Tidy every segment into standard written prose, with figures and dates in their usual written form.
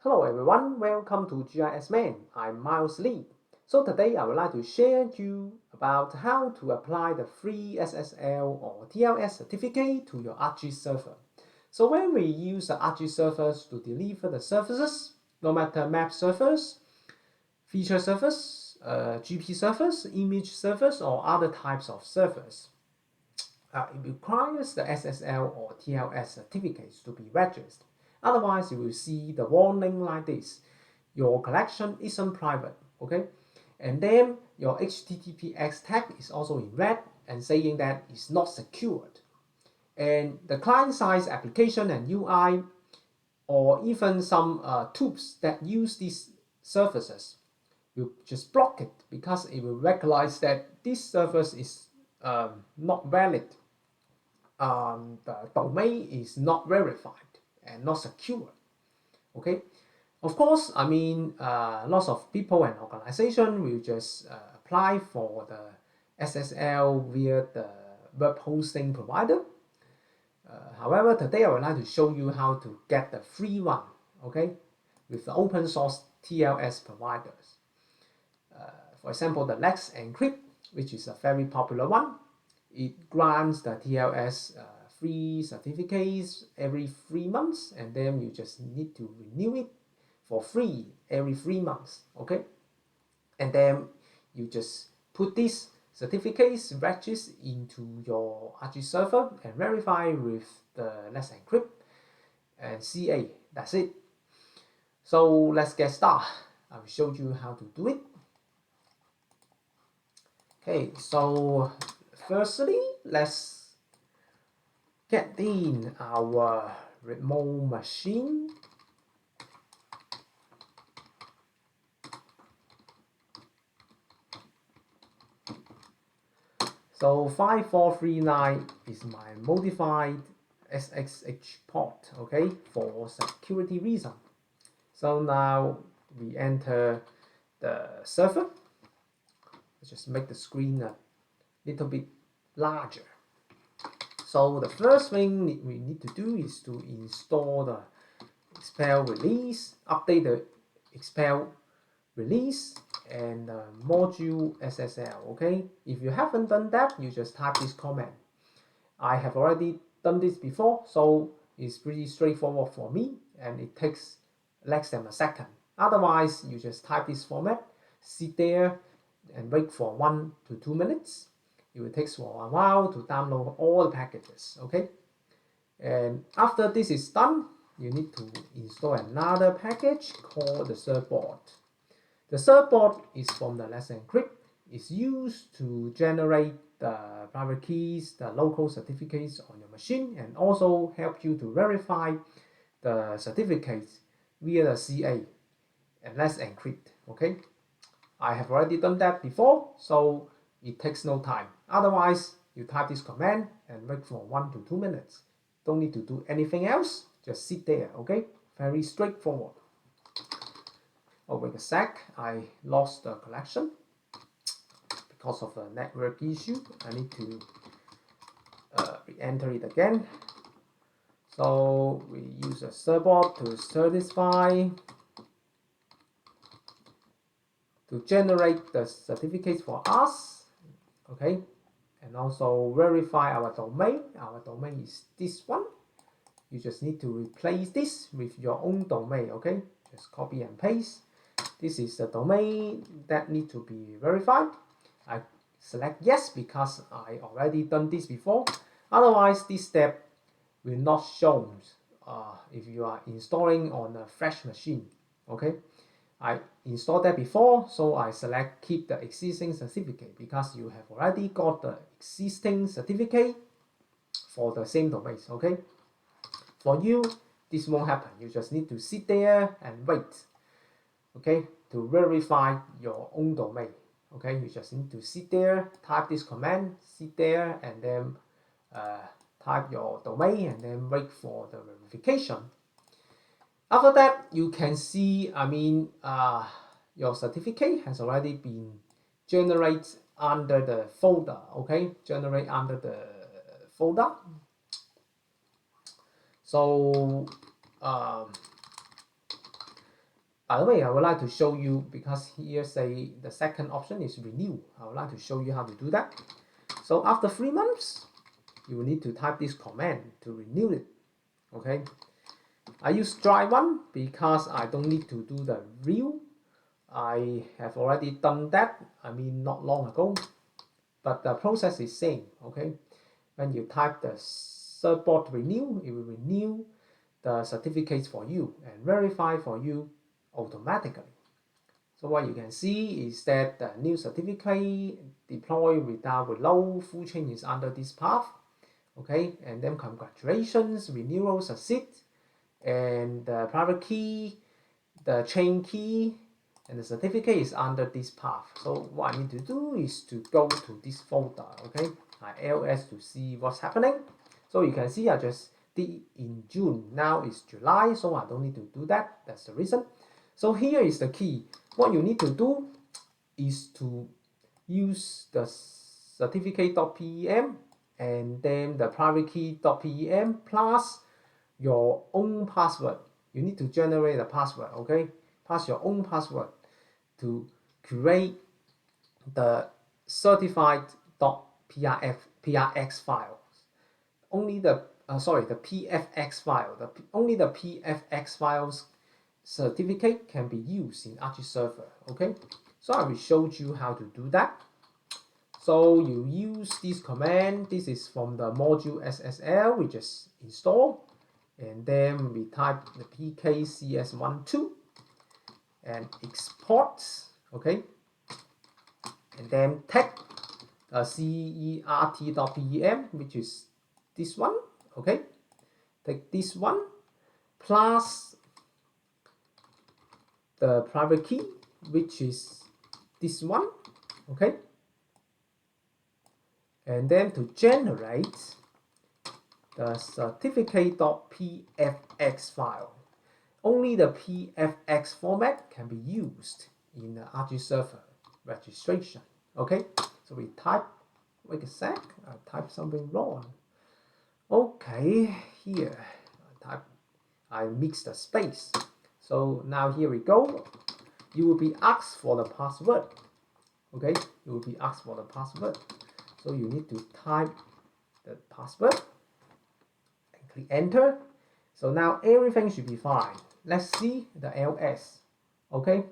Hello everyone, welcome to GIS Man. I'm Miles Lee. So today I would like to share you about how to apply the free SSL or TLS certificate to your ArcGIS server. So when we use the ArcGIS servers to deliver the services, no matter map servers, feature servers, GP servers, image servers, or other types of servers, it requires the SSL or TLS certificates to be registered. Otherwise, you will see the warning like this. Your collection isn't private, okay? And then your HTTPS tag is also in red and saying that it's not secured. And the client-side application and UI, or even some tools that use these services, will just block it because it will recognize that this service is not valid. The domain is not verified and not secure. Okay, of course, lots of people and organizations will just apply for the SSL via the web hosting provider. However, today I would like to show you how to get the free one, okay, with the open source TLS providers. For example, the LetsEncrypt, which is a very popular one. It grants the TLS free certificates every 3 months, and then you just need to renew it for free every 3 months, okay? And then you just put these certificates registered into your ArcGIS server and verify with the LetsEncrypt and CA. That's it. So let's get started. I will show you how to do it. Okay, so firstly, let's get in our remote machine. So 5439 is my modified SSH port, okay, for security reason. So now we enter the server. Let's just make the screen a little bit larger. So the first thing we need to do is to install the XPath release, update the XPath release and the module SSL, okay? If you haven't done that, you just type this command. I have already done this before, so it's pretty straightforward for me and it takes less than a second. Otherwise, you just type this format, sit there and wait for 1 to 2 minutes. It will take for a while to download all the packages, okay? And after this is done, you need to install another package called the certboard. The certboard is from the LetsEncrypt. It's used to generate the private keys, the local certificates on your machine, and also help you to verify the certificates via the CA and LetsEncrypt, okay? I have already done that before, so it takes no time. Otherwise, you type this command and wait for 1 to 2 minutes. Don't need to do anything else, just sit there, okay? Very straightforward. Oh, wait a sec, I lost the connection because of a network issue. I need to re-enter it again. So we use a certboard to certify, to generate the certificates for us, okay, and also verify our domain. Our domain is this one. You just need to replace this with your own domain, okay? Just copy and paste. This is the domain that need to be verified. I select yes because I already done this before. Otherwise, this step will not show if you are installing on a fresh machine, okay? I installed that before, so I select keep the existing certificate because you have already got the existing certificate for the same domains, okay? For you, this won't happen. You just need to sit there and wait, okay, to verify your own domain, okay? You just need to sit there, type this command, sit there, and then type your domain and then wait for the verification. After that, you can see, your certificate has already been generated under the folder, okay? Generate under the folder. So By the way, I would like to show you, because here say the second option is renew. I would like to show you how to do that. So after 3 months, you will need to type this command to renew it. Okay. I use dry one because I don't need to do the review. I have already done that, I mean not long ago, but the process is same. Okay. When you type the surfboard renew, it will renew the certificates for you and verify for you automatically. So what you can see is that the new certificate deployed without reload full chain is under this path. Okay, and then congratulations, renewal succeed, and the private key, the chain key, and the certificate is under this path. So what I need to do is to go to this folder. Okay, ls to see what's happening. So you can see I just did in June, now it's July, so I don't need to do that. That's the reason. So here is the key. What you need to do is to use the certificate.pem and then the private key.pem plus your own password. You need to generate a password. Okay, pass your own password to create the certified.prx files. Only the the pfx file, only the pfx files certificate can be used in ArcGIS Server. Okay, so I will show you how to do that. So you use this command. This is from the module SSL. We just install, and then we type the pkcs12 and export. Okay, and then take cert.pem, which is this one. Okay, take this one plus the private key, which is this one. Okay, and then to generate the certificate.pfx file. Only the pfx format can be used in the ArcGIS Server registration. Okay, so we type, wait a sec, I typed something wrong. Okay, here I mixed the space. So now here we go. You will be asked for the password. Okay, you will be asked for the password. So you need to type the password and click enter. So now everything should be fine. Let's see the ls. Okay,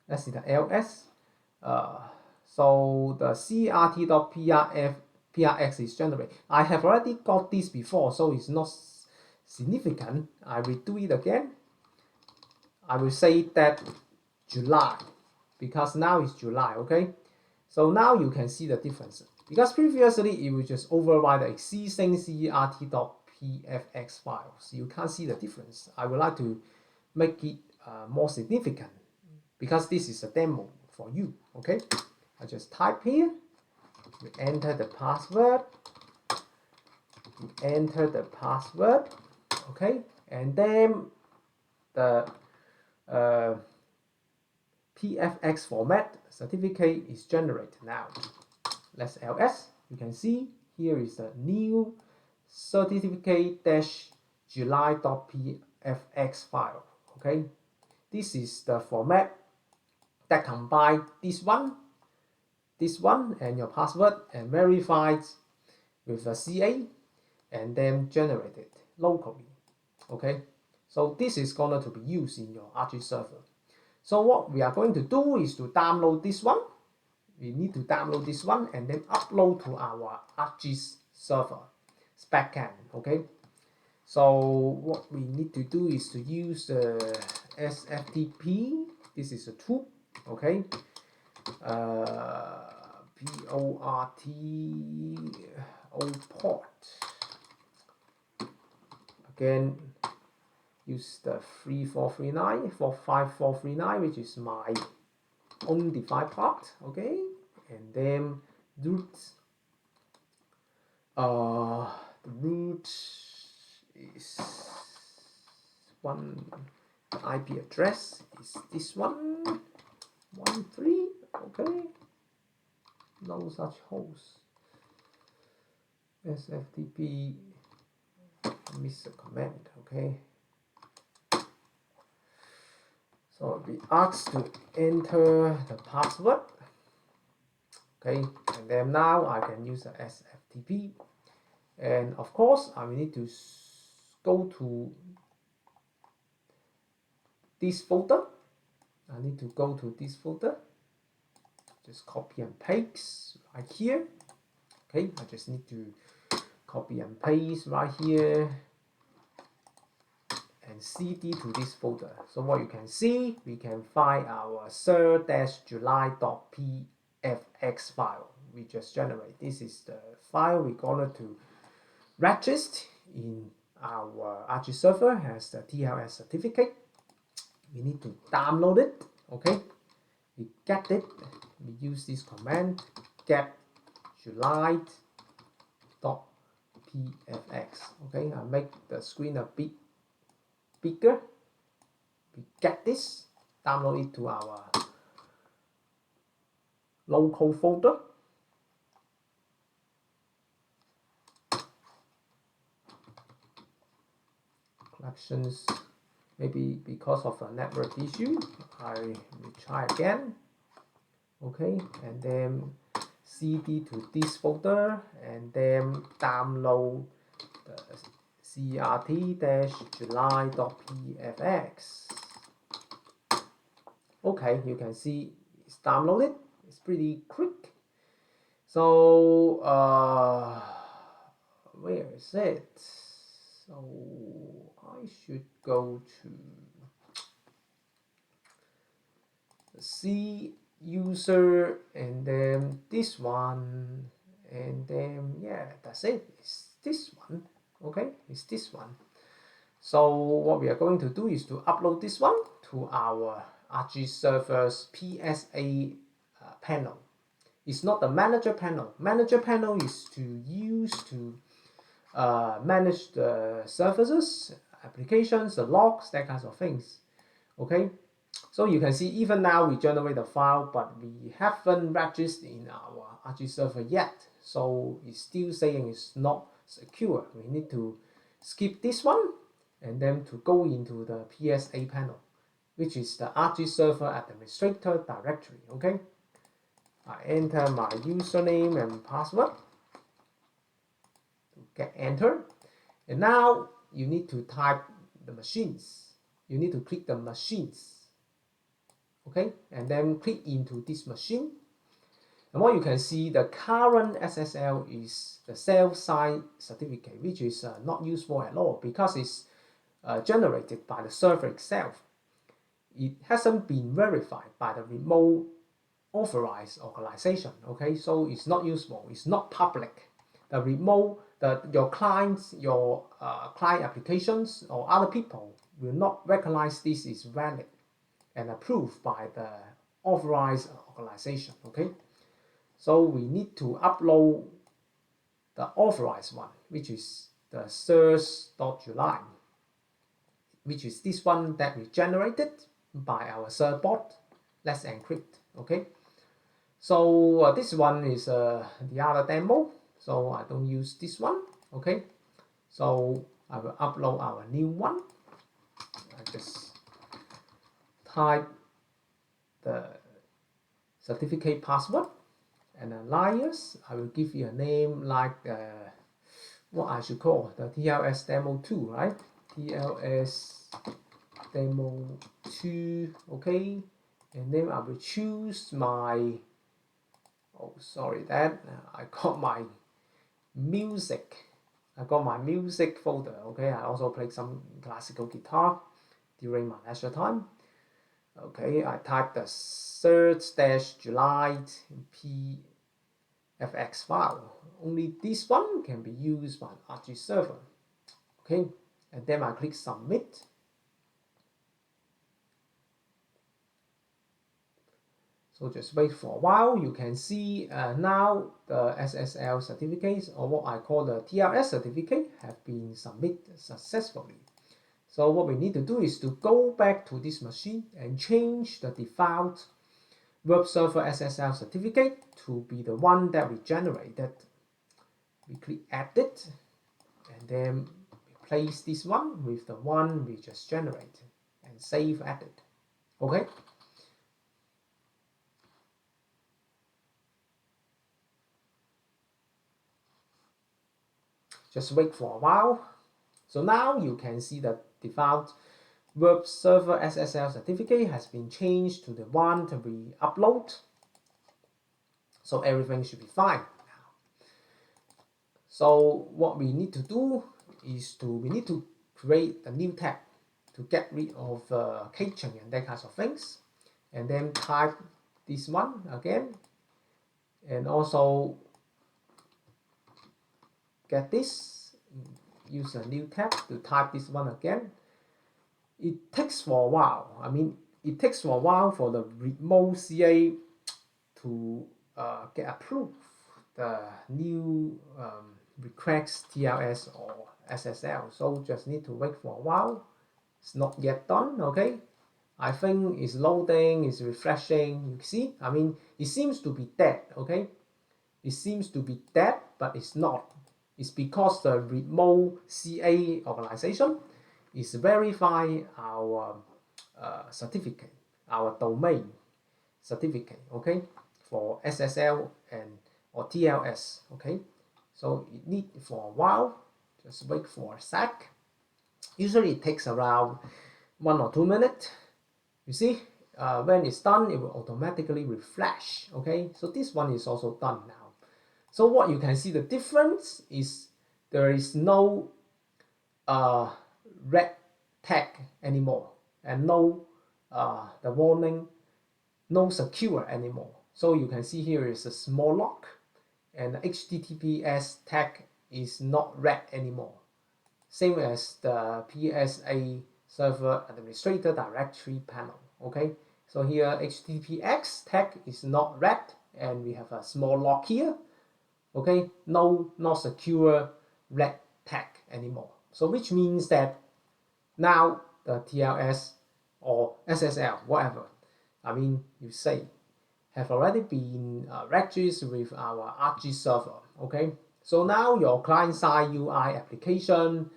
let's see the ls. So the crt.prx is generated. I have already got this before, so it's not significant. I will do it again. I will say that July, because now it's July. Okay, so now you can see the difference, because previously it will just override the existing cert.pfx files. You can't see the difference. I would like to make it more significant, because this is a demo for you. Okay, I just type here, we enter the password, okay, and then the pfx format certificate is generated now. Let's ls. You can see here is the new certificate-july.pfx file. Okay, this is the format that combines this one, and your password, and verified with a CA, and then generated locally. Okay, so this is going to be used in your ArcGIS Server. So what we are going to do is to download this one. We need to download this one and then upload to our ArcGIS Server backend. Okay, so what we need to do is to use the SFTP. This is a tool. Okay, port. Again, use the 45439, which is my own defined part. Okay, and then root. The root is one. The IP address is this one. 13. Okay, no such host. SFTP. Miss a command. Okay. So we ask to enter the password. Okay, and then now I can use the SFTP. And of course, I will need to go to this folder. I need to go to this folder. Just copy and paste right here. Okay, I just need to copy and paste right here and cd to this folder. So what you can see, we can find our sir-july.pfx file we just generate. This is the file we're going to register in our ArcGIS server as the TLS certificate. We need to download it. Okay, we get it. We use this command get july.pfx. Okay, I make the screen a bit bigger. We get this, download it to our local folder. Collections, maybe because of a network issue, I will try again. Okay, and then cd to this folder and then download the crt-july.pfx. Okay, you can see it's downloaded. It's pretty quick. So where is it? So I should go to the C user and then this one, and then yeah, that's it. It's this one. Okay, it's this one. So what we are going to do is to upload this one to our ArcGIS server's PSA panel. It's not the manager panel. Manager panel is to use to manage the services, applications, the logs, that kinds of things. Okay, so you can see even now we generate a file, but we haven't registered in our ArcGIS server yet. So it's still saying it's not secure. We need to skip this one and then to go into the PSA panel, which is the ArcGIS server administrator directory. Okay, I enter my username and password. Get enter, and now you need to type the machines. You need to click the machines. Okay, and then click into this machine. And what you can see, the current SSL is the self-signed certificate, which is not useful at all because it's generated by the server itself. It hasn't been verified by the remote authorized organization. Okay, so it's not useful. It's not public. The remote, your clients, your client applications or other people will not recognize this is valid and approved by the authorized organization. Okay, so we need to upload the authorized one, which is the sir.july, which is this one that we generated by our bot LetsEncrypt. Okay, so this one is the other demo, so I don't use this one. Okay, so I will upload our new one. I just type the certificate password and alias. I will give you a name like what I should call the TLS demo 2, right? TLS demo 2. Okay, and then I will choose my, oh sorry, that I got my music. I got my music folder. Okay, I also play some classical guitar during my leisure time. Okay, I type the sir-july pfx file. Only this one can be used by ArcGIS server. Okay, and then I click submit. So just wait for a while. You can see now the SSL certificates, or what I call the TLS certificate, have been submitted successfully. So what we need to do is to go back to this machine and change the default web server SSL certificate to be the one that we generated. We click edit and then replace this one with the one we just generated and save edit. Okay. Just wait for a while. So now you can see the default web server SSL certificate has been changed to the one that we upload. So everything should be fine now. So what we need to do is we need to create a new tab to get rid of caching and that kinds of things. And then type this one again. And also get this, use a new tab to type this one again. It takes for a while. I mean, it takes for a while for the remote CA to get approved the new request TLS or SSL. So just need to wait for a while. It's not yet done, okay? I think it's loading, it's refreshing. You see, I mean, it seems to be dead, okay? It seems to be dead, but it's not. It's because the remote CA organization is verifying our certificate, our domain certificate, okay, for SSL and or TLS, okay. So it needs for a while. Just wait for a sec. Usually it takes around 1 or 2 minutes. You see, when it's done, it will automatically refresh, okay. So this one is also done now. So what you can see the difference is there is no red tag anymore, and no the warning, no secure anymore. So you can see here is a small lock, and the HTTPS tag is not red anymore. Same as the PSA server administrator directory panel. Okay, so here HTTPS tag is not red, and we have a small lock here. Okay, no, not secure red tag anymore. So which means that now the TLS or SSL, whatever, I mean, you say, have already been registered with our ArcGIS server. Okay, so now your client-side UI application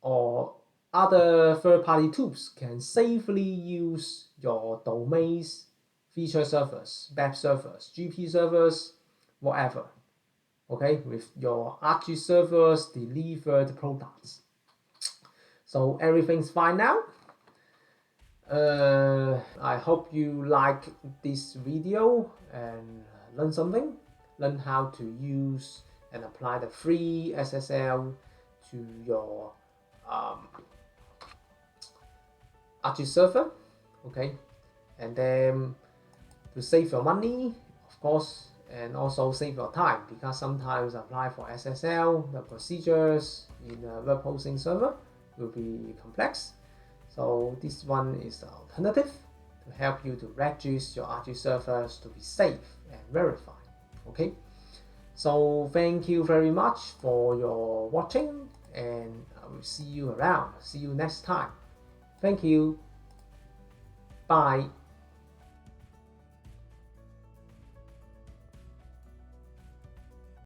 or other third-party tools can safely use your domains, feature servers, web servers, GP servers, whatever. Okay, with your ArcGIS servers delivered products. So everything's fine now. I hope you like this video and learn something. Learn how to use and apply the free SSL to your ArcGIS server. Okay, and then to save your money, of course, and also save your time, because sometimes apply for SSL, the procedures in a web hosting server will be complex. So this one is the alternative to help you to register your ArcGIS servers to be safe and verified. Okay, so thank you very much for your watching, and I will see you around. See you next time. Thank you. Bye.